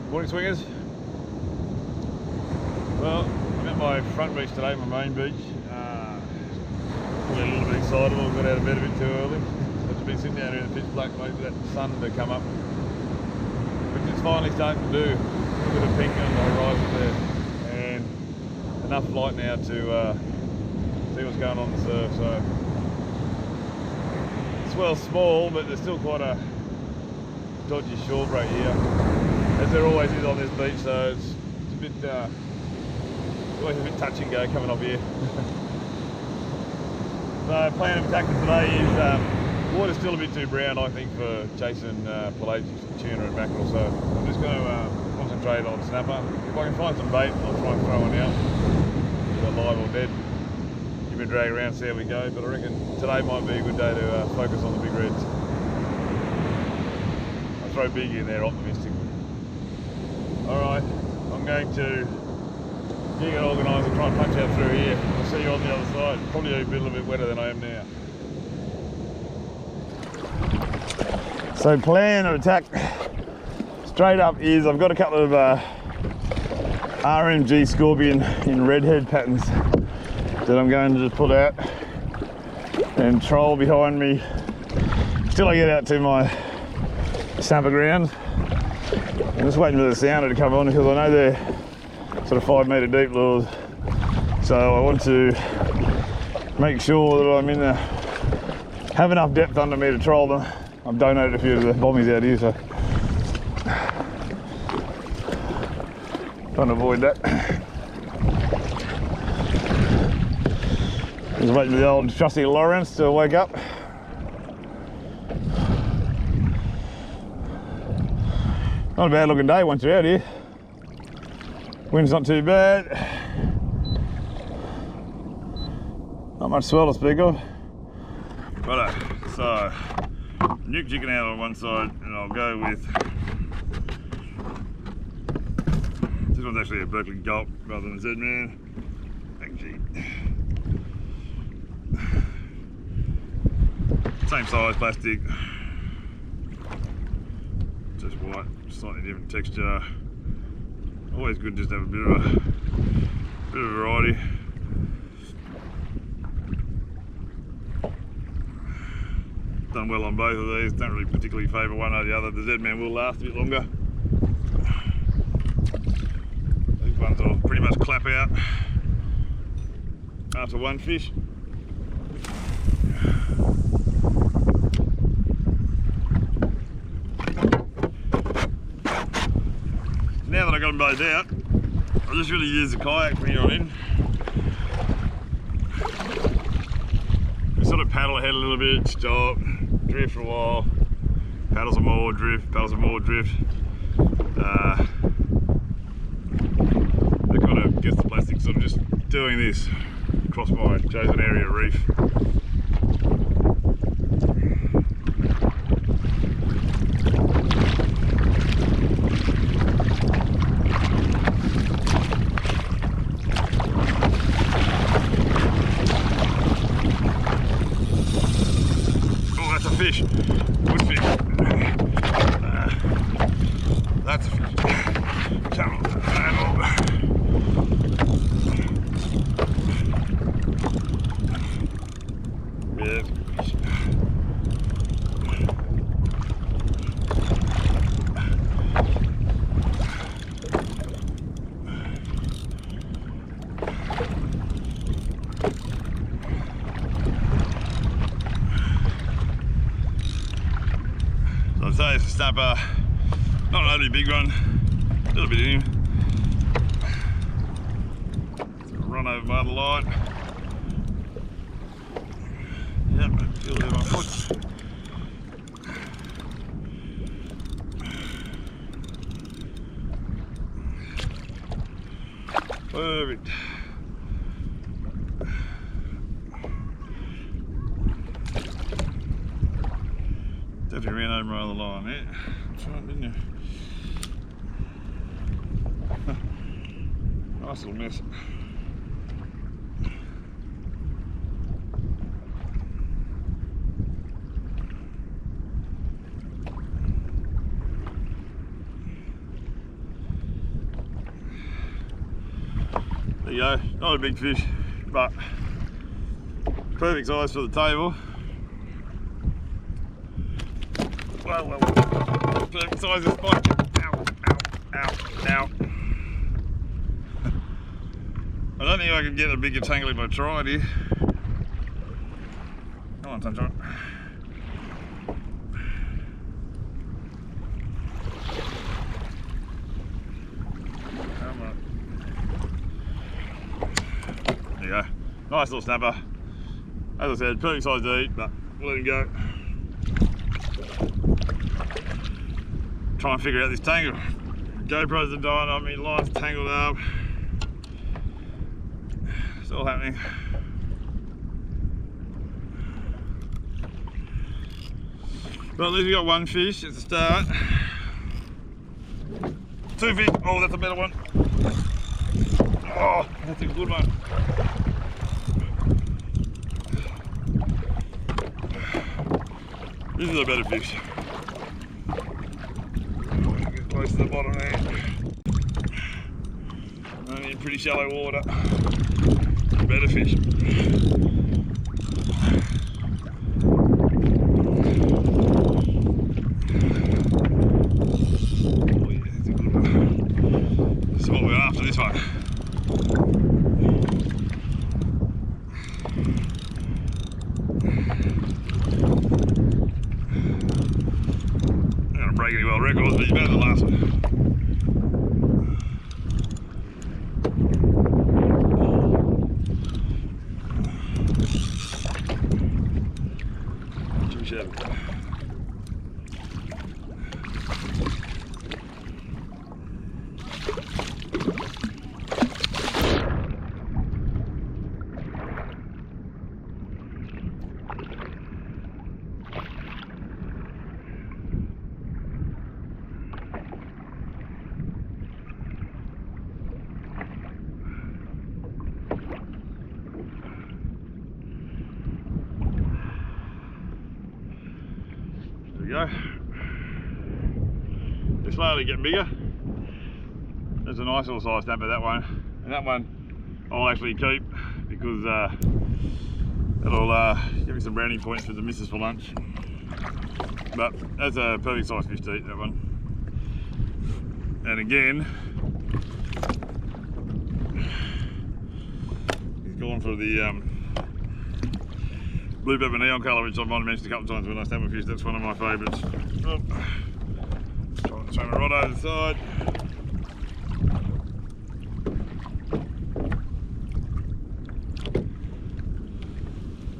Morning swingers. Well, I'm at my front beach today, my main beach. Probably a little bit excited, I got out of bed a bit too early. So I've been sitting down here in the pitch black waiting for that sun to come up. Which is finally starting to do. A little bit of pink on the horizon there. And enough light now to see what's going on the surf. So the swell's small, but there's still quite a dodgy shore break here, as there always is on this beach, so it's a bit always a bit touch and go coming up here. So plan of attack for today is water's still a bit too brown, I think, for chasing pelagic tuna and mackerel, so I'm just going to concentrate on snapper. If I can find some bait, I'll try and throw one out, either live or dead. Give it a drag around, see how we go, but I reckon today might be a good day to focus on the big reds. I'll throw big in there optimistically. Alright, I'm going to get it organised and try and punch out through here. I'll see you on the other side. Probably a little bit wetter than I am now. So plan of attack straight up is I've got a couple of RMG Scorpion in redhead patterns that I'm going to just put out and troll behind me till I get out to my snapper ground. I'm just waiting for the sounder to come on because I know they're sort of 5 metre deep lures, so I want to make sure that I'm in the have enough depth under me to troll them. I've donated a few of the bombies out here, so trying to avoid that. Just waiting for the old trusty LURES to wake up. Not a bad looking day once you're out here. Wind's not too bad. Not much swell to speak of. Righto, so nuke chicken out on one side, and I'll go with, this one's actually a Berkeley Gulp rather than a Z-Man. Actually, same size plastic, just white, slightly different texture. Always good just to have a bit of variety. Done well on both of these. Don't really particularly favour one or the other. The Z-Man will last a bit longer. These ones I'll pretty much clap out after one fish. Now that I got them both out, I'll just really use the kayak from here on in. We sort of paddle ahead a little bit, stop, drift for a while, paddle some more, drift, paddle some more, drift. That kind of gets the plastic sort of just doing this across my chosen area reef. Fish, good fish. That's a fish. Channel. Yeah, fish. I'd say it's a snapper, not an overly big one, a little bit in him. Run over my other line. Yep, feel it in my foot. Perfect. Definitely ran over my other line there. That's right, didn't you? Nice little mess. There you go, not a big fish, but perfect size for the table. Well, perfect size of spot. Ow, ow, ow, ow. I don't think I can get a bigger tangle if I tried here. Come on, sunshine. Come on. There you go. Nice little snapper. As I said, perfect size to eat, but we'll let him go. Try and figure out this tangle. GoPros are dying on me, lines tangled up. It's all happening. Well, at least we got one fish at the start. Two fish. Oh, that's a better one. Oh, that's a good one. This is a better fish. Get close to the bottom there. Only in pretty shallow water. Better fish. Oh yeah, that's a good one. This is what we're after, this one. I'm not gonna break any world records, but he's better than the last one. Go. They're slowly getting bigger. There's a nice little size snapper, that one. And that one I'll actually keep because that'll give me some brownie points for the missus for lunch. But that's a perfect size fish to eat, that one. And again, he's gone for the blue pepper neon colour, which I might have mentioned a couple of times when I snap a fish. That's one of my favourites. Oh. Trying to throw my rod over the side.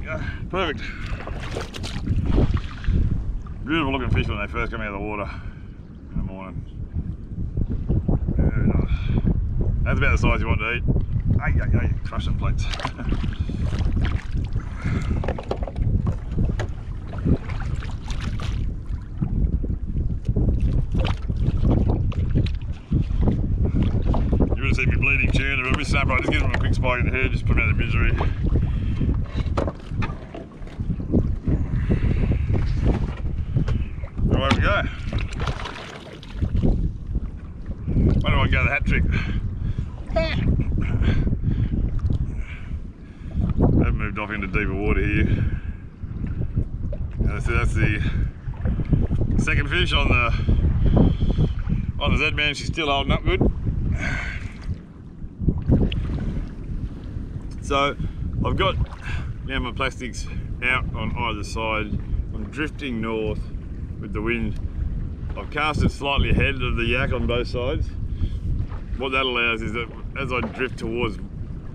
Yeah, perfect. Beautiful looking fish when they first come out of the water in the morning. Very nice. That's about the size you want to eat. Hey, crush some plates. See me bleeding tuna, but with snapper I just give them a quick spike in the head, just put them out of their misery. Away we go. Wonder if I can go the hat trick. They've moved off into deeper water here. That's the second fish on the Z-Man. She's still holding up good. So I've got now my plastics out on either side. I'm drifting north with the wind. I've casted slightly ahead of the yak on both sides. What that allows is that as I drift towards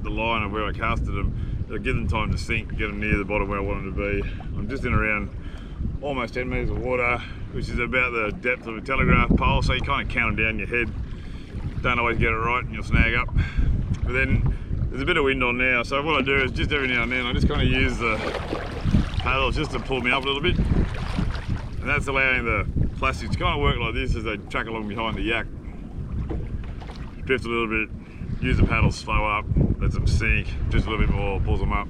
the line of where I casted them, it'll give them time to sink, get them near the bottom where I want them to be. I'm just in around almost 10 metres of water, which is about the depth of a telegraph pole, so you kind of count them down in your head. Don't always get it right and you'll snag up. But then there's a bit of wind on now, so what I do is just every now and then I just kind of use the paddles just to pull me up a little bit, and that's allowing the plastics to kind of work like this as they track along behind the yak. Drift a little bit, use the paddles slow up, let them sink just a little bit more, pulls them up.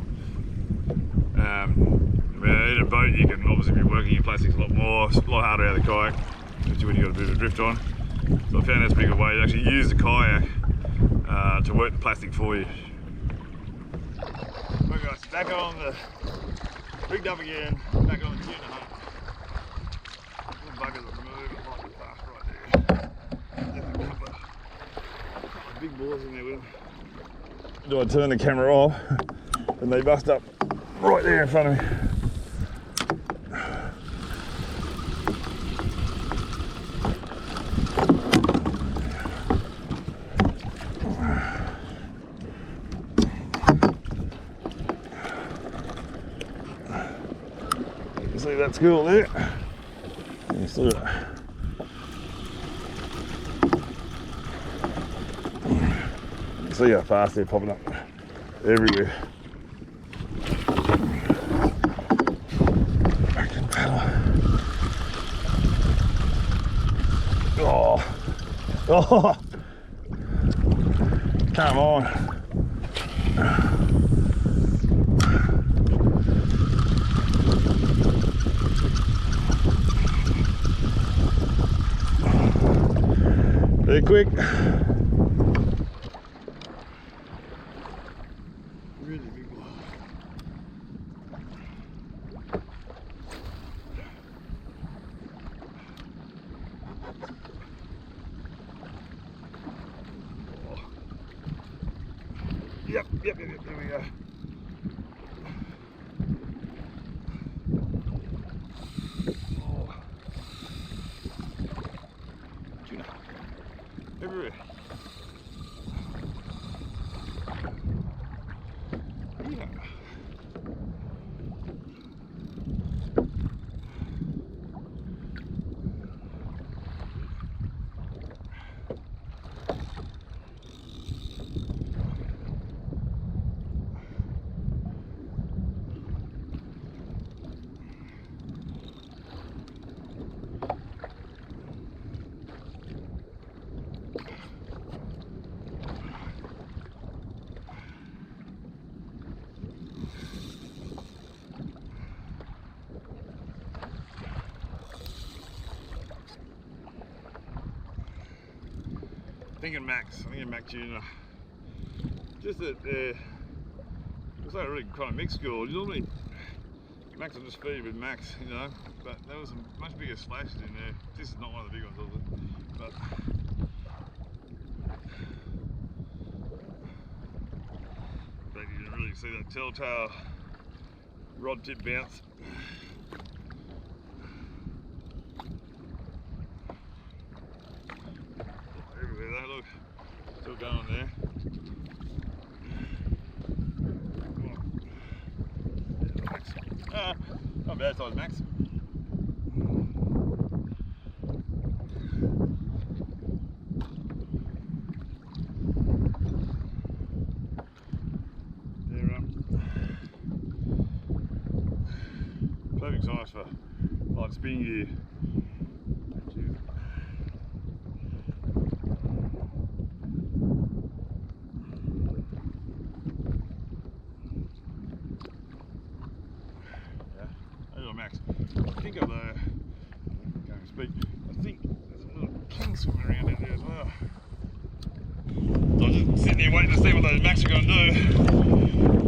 In a boat you can obviously be working your plastics a lot more, it's a lot harder out of the kayak, especially when you've got a bit of drift on. So I found that's a big way to actually use the kayak to work the plastic for you. Right guys, back on the, rigged up again, back on the tuna hunt. Little buggers are moving like fast right there. There's a couple of big boars in there with them. Do I turn the camera off and they bust up right there in front of me. See that school there? You see it. You see how fast they're popping up everywhere. I can paddle. Oh, oh, come on. They're quick. Really big one. Oh. Yep, there we go. Oh. Tuna. Everywhere. Yeah. Thinking max tuna. Just that it's like a really kind of mixed school. Normally max will just feed with max, you know, but there was some much bigger splashes in there. This is not one of the big ones, obviously, but you can really see that telltale rod tip bounce. Look, still going there. Max. Not bad size max. They're perfect size for light spin gear. Max. I think I'll go and speak. I think there's a little king swimming around in there as well. So I'm just sitting here waiting to see what those Max are going to do.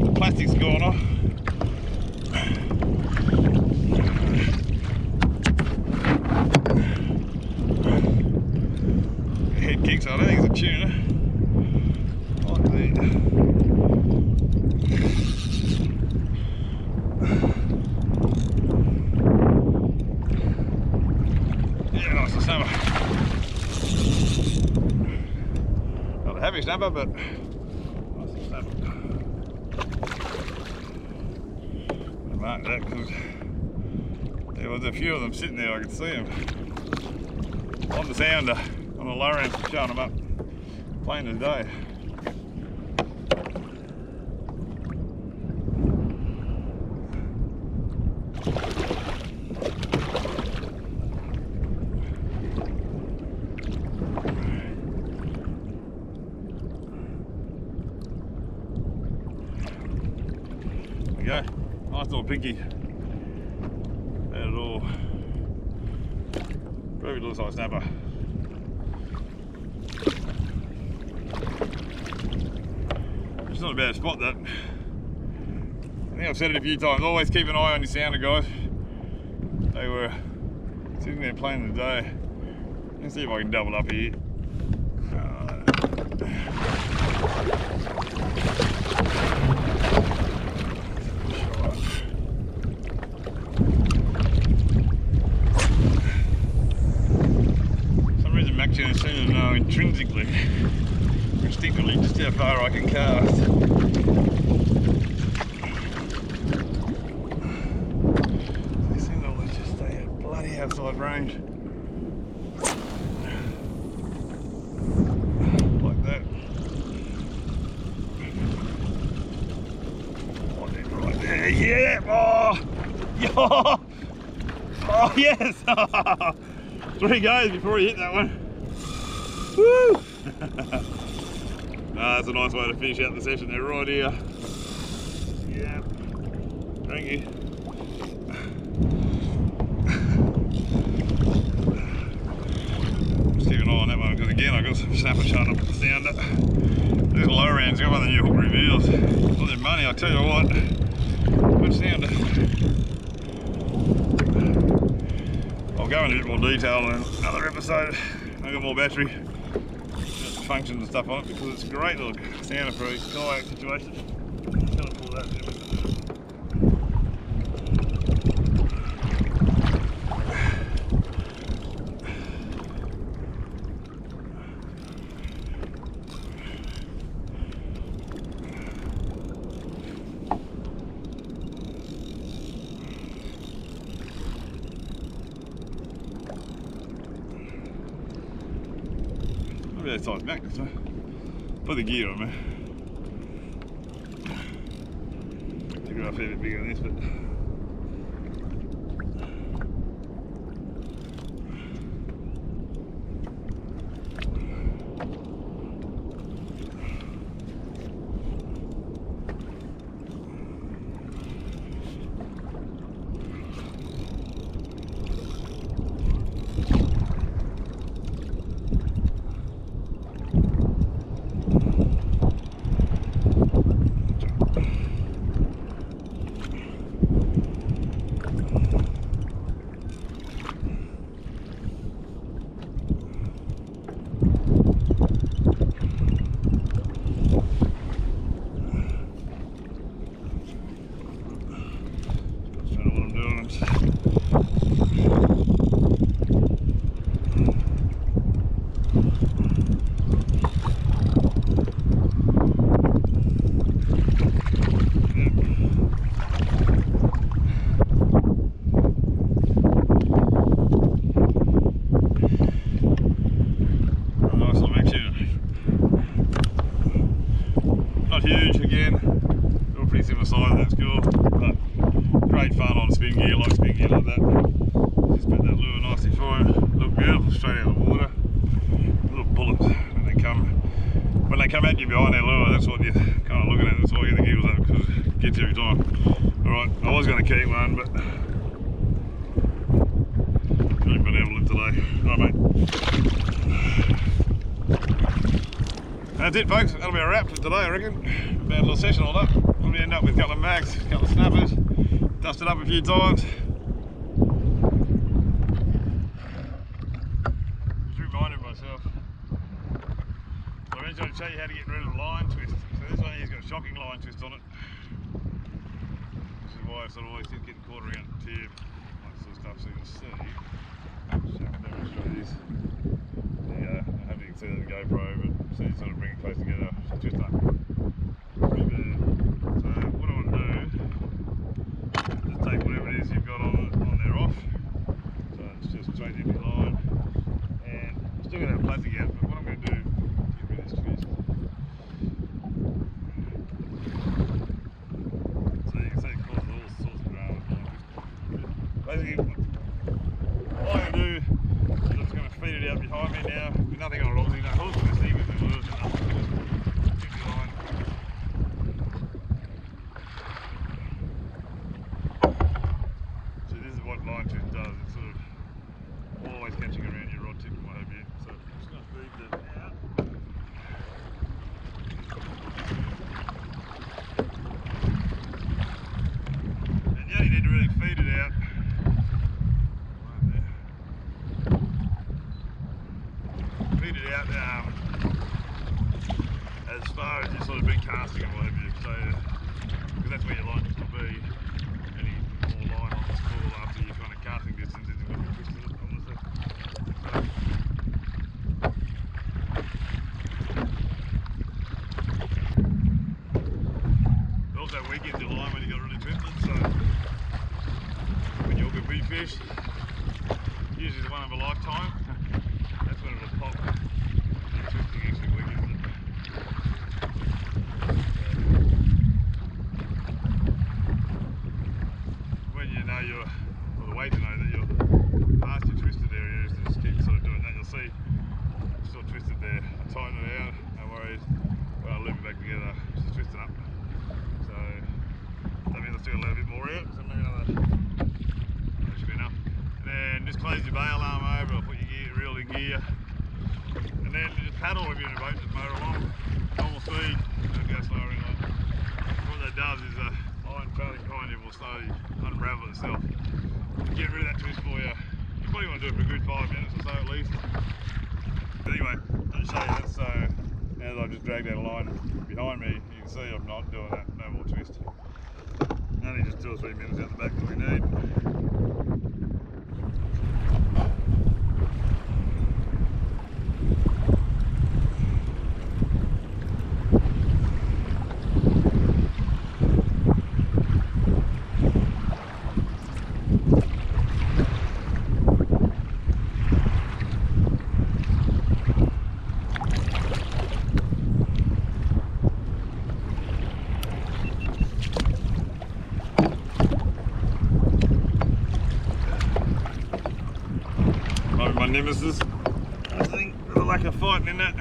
The plastic's gone off. Head kicks, I don't think it's a tuna. Like not a heavy snapper, but nice snapper. I marked that because there was a few of them sitting there. I could see them on the sounder, on the lower end, showing them up, plain as day. Go. Nice little pinky. That all. Very little size snapper. It's not a bad spot, that. I think I've said it a few times, always keep an eye on your sounder, guys. They were sitting there playing the day. Let's see if I can double up here. For some reason Mac seems to know intrinsically, instinctively, just how far I can cast. They seem to always just stay at bloody outside range. Like that. Oh, they're right there. Yeah! Oh! Yeah! Oh, yes! 3 goes before he hit that one. Woo! That's a nice way to finish out the session there, right here. Yeah. Thank you. Just keep an eye on that one, because again I got some snapper showing up with the sounder. These lower ends got one of the new hook reveals. For their money, I tell you what. Good sounder. I'll go into a bit more detail in another episode. I've got more battery, functions and stuff on it, because it's a great little sounder for a kayak situation. I'm just going to pull that in. That size magnets, huh? Put the gear on, man. Figure out a fair bit bigger than this, but huge again, all pretty similar size, that's cool, but great fun on spin gear like that. Just put that lure nicely for you, look beautiful straight out of the water. Little bullets when they come at you behind their lure, that's what you're kind of looking at, that's why you get the giggles up, because it gets you every time. Alright, I was going to keep one, but feeling benevolent today. Alright, mate. That's it, folks. That'll be a wrap for today, I reckon. About a little session all up. We'll end up with a couple of mags, a couple of snappers, dusted up a few times. Just reminded myself. I eventually show you how to get rid of the line twist. So this one here's got a shocking line twist on it. Which is why I sort of always get caught around the tube. Like sort of stuff, so you can see. Just demonstrate this. There you go. I hope you can see that in the GoPro, but so you sort of bring it close together, twist up. Pretty bad. So what I want to do is just take whatever it is you've got on there off. So it's just straight into the line. And I'm still going to have plastic out, but what I'm going to do is get rid of this twist. So you can see it causes all sorts of drama. Basically, all I'm going to do is I'm just going to feed it out behind me now. With nothing on it, obviously, no hooks with this thing with the lures and nothing. Just keep the line. So this is what line twist does. It's sort of always catching around your rod tip and what have you. So I'm just going to feed that out. feed it out as far as you've sort of been casting and what have you. So, because that's where your line will be. Any more line on the spool after your kind of casting distance isn't going to be twisted, honestly. It also weakens your line when you got really twisted. So when you hook a big fish, usually the one of a lifetime, that's when it'll pop. Twisting actually weakens it. When you know you're, or the way to know that you're past your twisted area is to just keep sort of doing that. You'll see it's still twisted there. I tighten it out, no worries. When I loop it back together, it's just twisting up. So that means I'll still let a bit more out. So maybe another, that should be enough. And then just close your bail arm over, or put your gear, reel in gear. And then you just paddle if you're in a boat, just motor along. Normal speed, don't go slower in that. What that does is line trailing behind you will slowly unravel itself. Get rid of that twist for you. You probably want to do it for a good 5 minutes or so at least. But anyway, I'll just show you that. So now that I've just dragged out a line behind me, you can see I'm not doing that, no more twist. Only just 2 or 3 minutes out the back that we need. My nemesis, I think, the lack of fighting in that.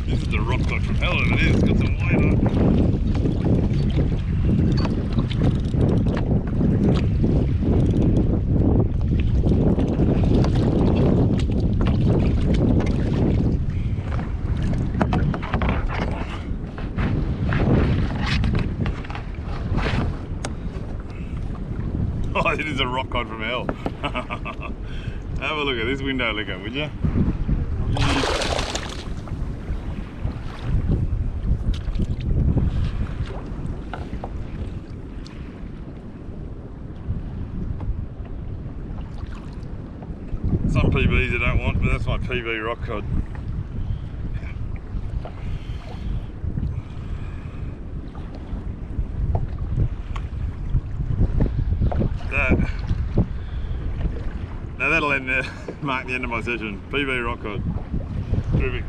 This is the rock cod from hell if it is, it's got some weight on it. Oh, it is a rock cod from hell. Have a look at this window licker, would you? Some PBs I don't want, but that's my PB rock cod. Now that'll mark the end of my session. PB rock cod. Terrific.